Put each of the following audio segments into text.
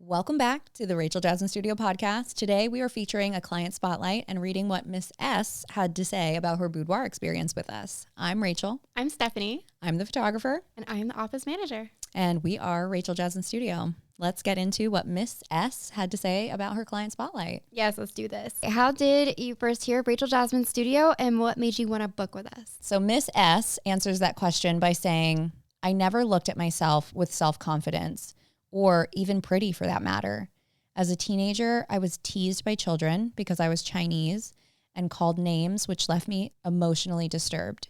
Welcome back to the Rachel Jasmine Studio podcast. Today we are featuring a client spotlight and reading what Miss S had to say about her boudoir experience with us. I'm Rachel. I'm Stefanie. I'm the photographer. And I'm the office manager. And we are Rachel Jasmine Studio. Let's get into what Miss S had to say about her client spotlight. Yes, let's do this. How did you first hear of Rachel Jasmine Studio and what made you want to book with us? So Miss S answers that question by saying, I never looked at myself with self-confidence, or even pretty for that matter. As a teenager, I was teased by children because I was Chinese and called names which left me emotionally disturbed.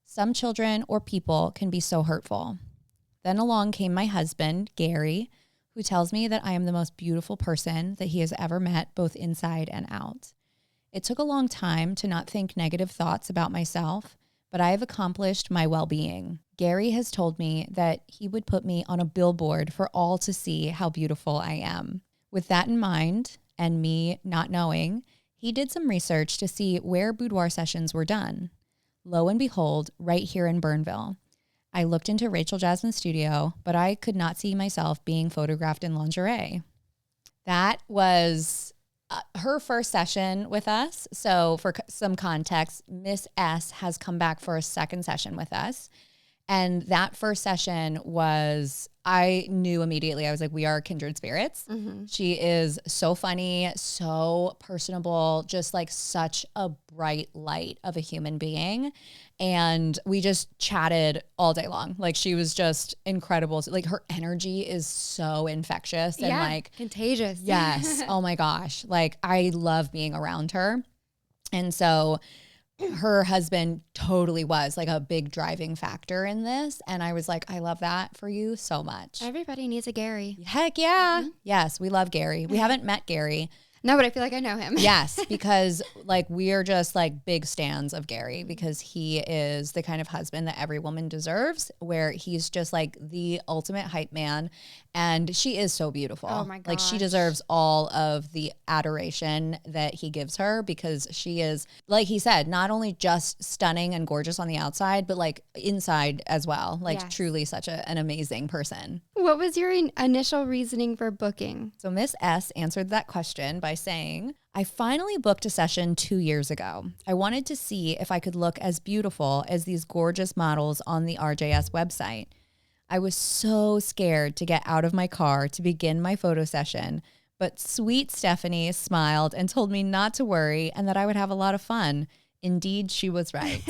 Some children or people can be so hurtful. Then along came my husband, Gary, who tells me that I am the most beautiful person that he has ever met, both inside and out. It took a long time to not think negative thoughts about myself, but I have accomplished my well-being. Gary has told me that he would put me on a billboard for all to see how beautiful I am. With that in mind, and me not knowing, he did some research to see where boudoir sessions were done. Lo and behold, right here in Bernville. I looked into Rachel Jasmine Studio, but I could not see myself being photographed in lingerie. That was her first session with us. So for some context, Miss S has come back for a second session with us. And that first session was, I knew immediately, I was like, we are kindred spirits. Mm-hmm. She is so funny, so personable, just like such a bright light of a human being. And we just chatted all day long. Like she was just incredible. Like her energy is so infectious and like contagious. Yes. Oh my gosh. Like I love being around her. And so her husband totally was like a big driving factor in this. And I was like, I love that for you so much. Everybody needs a Gary. Heck yeah. Mm-hmm. Yes, we love Gary. We haven't met Gary. No, but I feel like I know him. Yes, because like we are just like big stans of Gary because he is the kind of husband that every woman deserves, where he's just like the ultimate hype man. And she is so beautiful. Oh my gosh. Like she deserves all of the adoration that he gives her because she is, like he said, not only just stunning and gorgeous on the outside, but like inside as well. Like truly such an amazing person. What was your initial reasoning for booking? So Miss S answered that question by saying, I finally booked a session 2 years ago. I wanted to see if I could look as beautiful as these gorgeous models on the RJS website. I was so scared to get out of my car to begin my photo session, but sweet Stefanie smiled and told me not to worry and that I would have a lot of fun. Indeed, she was right.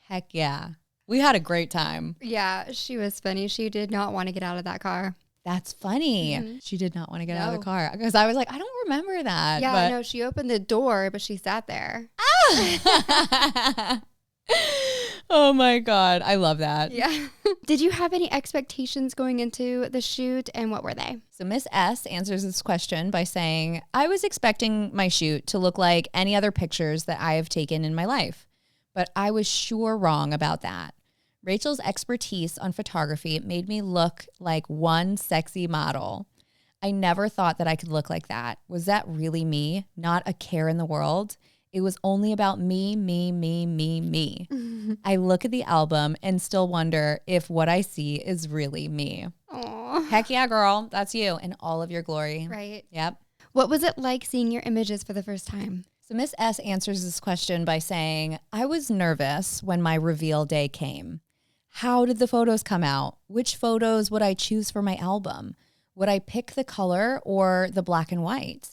Heck yeah. We had a great time. Yeah, she was funny. She did not want to get out of that car. That's funny. Mm-hmm. She did not want to get out of the car because I was like, I don't remember that. Yeah, no, she opened the door, but she sat there. Oh my God. I love that. Yeah. Did you have any expectations going into the shoot and what were they? So Miss S answers this question by saying, I was expecting my shoot to look like any other pictures that I have taken in my life, but I was sure wrong about that. Rachel's expertise on photography made me look like one sexy model. I never thought that I could look like that. Was that really me? Not a care in the world. It was only about me, me, me, me, me. Mm-hmm. I look at the album and still wonder if what I see is really me. Aww. Heck yeah, girl. That's you in all of your glory. Right. Yep. What was it like seeing your images for the first time? So Miss S answers this question by saying, I was nervous when my reveal day came. How did the photos come out? Which photos would I choose for my album? Would I pick the color or the black and white?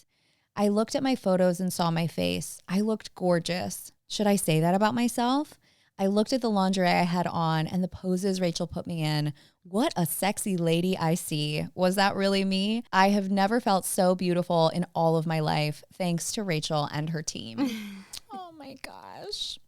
I looked at my photos and saw my face. I looked gorgeous. Should I say that about myself? I looked at the lingerie I had on and the poses Rachel put me in. What a sexy lady I see. Was that really me? I have never felt so beautiful in all of my life, thanks to Rachel and her team. Oh my gosh.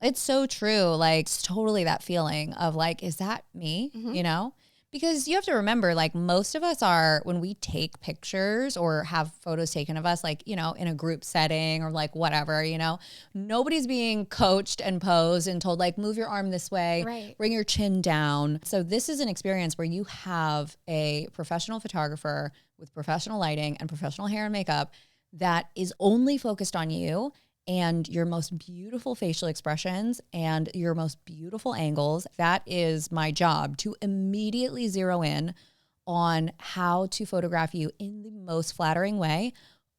It's so true. Like, it's totally that feeling of like, is that me? Mm-hmm. You know? Because you have to remember, like most of us are, when we take pictures or have photos taken of us, like, you know, in a group setting or like whatever, you know, nobody's being coached and posed and told like, move your arm this way, right, bring your chin down. So this is an experience where you have a professional photographer with professional lighting and professional hair and makeup that is only focused on you and your most beautiful facial expressions and your most beautiful angles. That is my job, to immediately zero in on how to photograph you in the most flattering way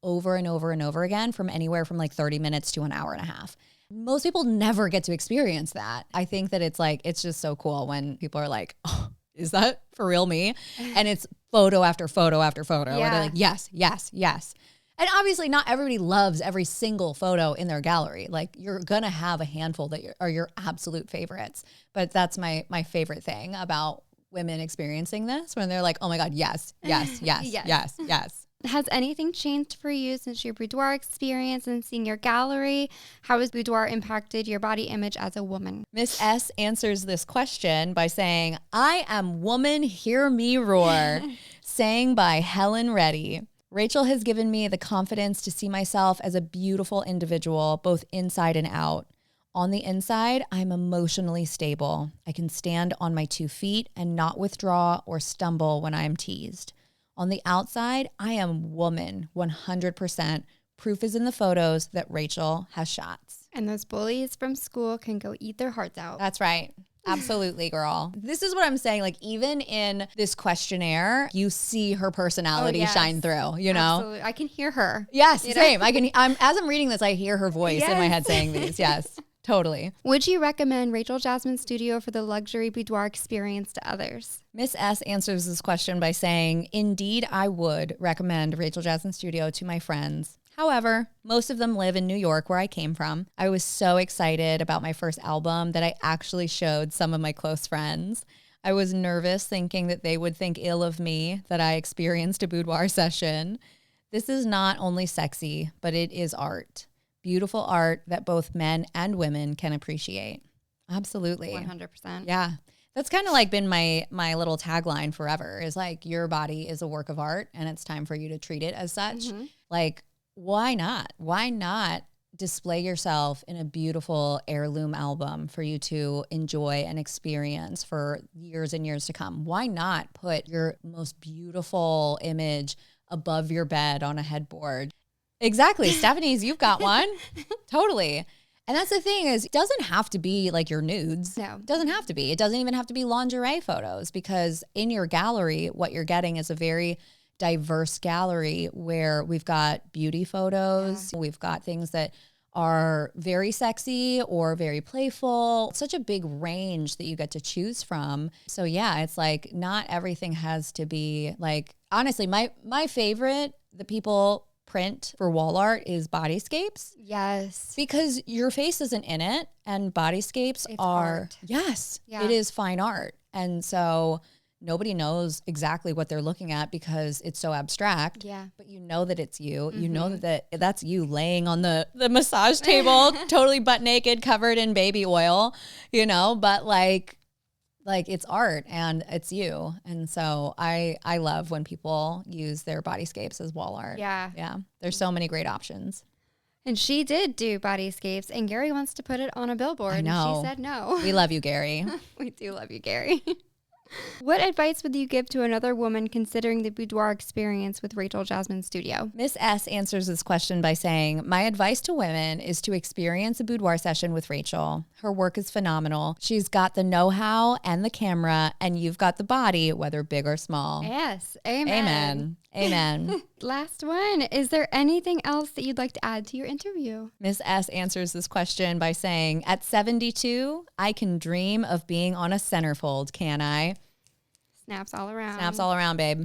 over and over and over again, from anywhere from like 30 minutes to an hour and a half. Most people never get to experience that. I think that it's just so cool when people are like, oh, is that for real me? And it's photo after photo after photo. Where they're like, yes, yes, yes. And obviously not everybody loves every single photo in their gallery. Like you're going to have a handful that are your absolute favorites. But that's my favorite thing about women experiencing this, when they're like, oh my God, yes, yes, yes, yes, yes, yes. Has anything changed for you since your boudoir experience and seeing your gallery? How has boudoir impacted your body image as a woman? Miss S answers this question by saying, I am woman, hear me roar, sang by Helen Reddy. Rachel has given me the confidence to see myself as a beautiful individual, both inside and out. On the inside, I'm emotionally stable. I can stand on my 2 feet and not withdraw or stumble when I am teased. On the outside, I am woman, 100%. Proof is in the photos that Rachel has shots. And those bullies from school can go eat their hearts out. That's right. Absolutely, girl. This is what I'm saying. Like, even in this questionnaire, you see her personality shine through, you know? Absolutely. I can hear her. Yes, same. As I'm reading this, I hear her voice in my head saying these. Yes, totally. Would you recommend Rachel Jasmine Studio for the luxury boudoir experience to others? Miss S answers this question by saying, indeed, I would recommend Rachel Jasmine Studio to my friends. However, most of them live in New York, where I came from. I was so excited about my first album that I actually showed some of my close friends. I was nervous thinking that they would think ill of me that I experienced a boudoir session. This is not only sexy, but it is art. Beautiful art that both men and women can appreciate. Absolutely. 100%. Yeah. That's kind of like been my little tagline forever, is like, your body is a work of art and it's time for you to treat it as such. Mm-hmm. Like, why not? Why not display yourself in a beautiful heirloom album for you to enjoy and experience for years and years to come? Why not put your most beautiful image above your bed on a headboard? Exactly. Stephanie's, you've got one. Totally. And that's the thing, is it doesn't have to be like your nudes. No. It doesn't have to be. It doesn't even have to be lingerie photos, because in your gallery, what you're getting is a very diverse gallery where we've got beauty photos. Yeah. We've got things that are very sexy or very playful. Such a big range that you get to choose from. So yeah, it's like not everything has to be like, honestly, my favorite that people print for wall art is bodyscapes. Yes. Because your face isn't in it, and bodyscapes are art. Yes, it is fine art. And so nobody knows exactly what they're looking at because it's so abstract. Yeah. But you know that it's you. Mm-hmm. You know that's you laying on the massage table, totally butt naked, covered in baby oil, you know, but like it's art and it's you. And so I love when people use their bodyscapes as wall art. Yeah. Yeah. There's so many great options. And she did do bodyscapes, and Gary wants to put it on a billboard. I know. And she said no. We love you, Gary. We do love you, Gary. What advice would you give to another woman considering the boudoir experience with Rachel Jasmine Studio? Miss S answers this question by saying, my advice to women is to experience a boudoir session with Rachel. Her work is phenomenal. She's got the know-how and the camera, and you've got the body, whether big or small. Yes. Amen. Amen. Amen. Last one. Is there anything else that you'd like to add to your interview? Miss S answers this question by saying, at 72, I can dream of being on a centerfold, can I? Snaps all around. Snaps all around, babe.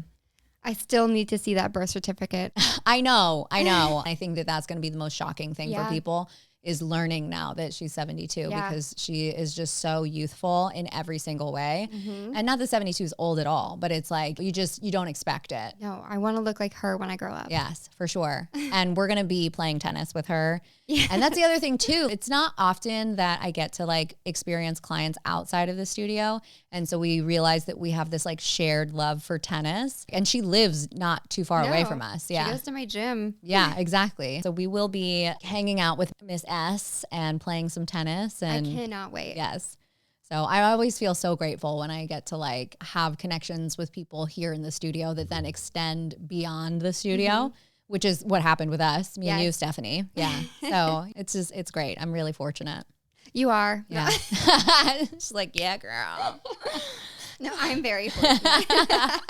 I still need to see that birth certificate. I know. I think that that's going to be the most shocking thing for people, is learning now that she's 72 because she is just so youthful in every single way. Mm-hmm. And not that 72 is old at all, but it's like you don't expect it. No, I want to look like her when I grow up. Yes, for sure. And we're going to be playing tennis with her. Yeah. And that's the other thing too. It's not often that I get to like experience clients outside of the studio. And so we realize that we have this like shared love for tennis, and she lives not too far away from us. Yeah. She goes to my gym. Yeah, exactly. So we will be hanging out with Miss S and playing some tennis. And I cannot wait. Yes. So I always feel so grateful when I get to like have connections with people here in the studio that then extend beyond the studio. Mm-hmm. Which is what happened with us, me and you, Stefanie. Yeah. So it's great. I'm really fortunate. You are. Yeah. She's like, yeah, girl. No, I'm very fortunate.